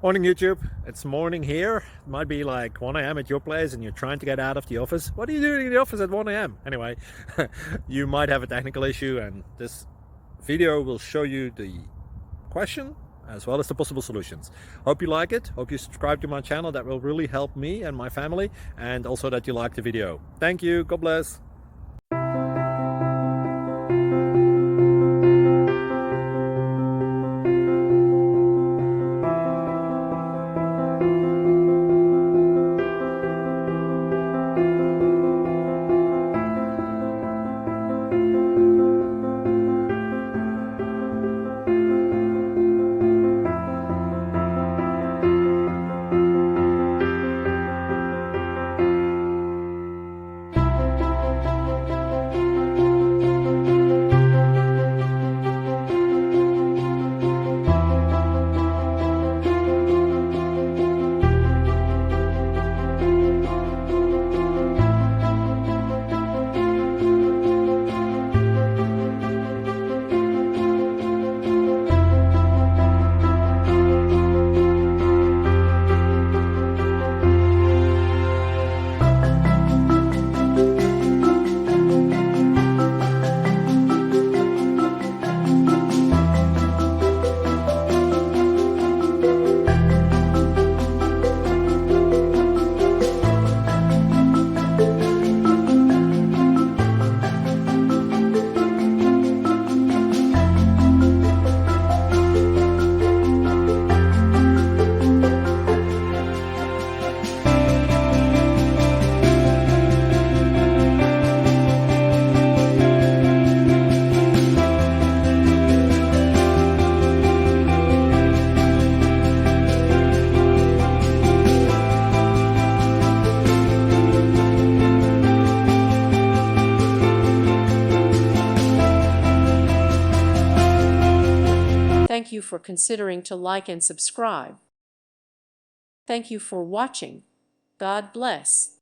Morning YouTube, it's morning here. It might be like 1 a.m. at your place and you're trying to get out of the office. What are you doing in the office at 1 a.m.? Anyway, you might have a technical issue and this video will show you the question as well as the possible solutions. Hope you like it, hope you subscribe to my channel. That will really help me and my family, and also that you like the video. Thank you, God bless. Thank you for considering to like and subscribe. Thank you for watching. God bless.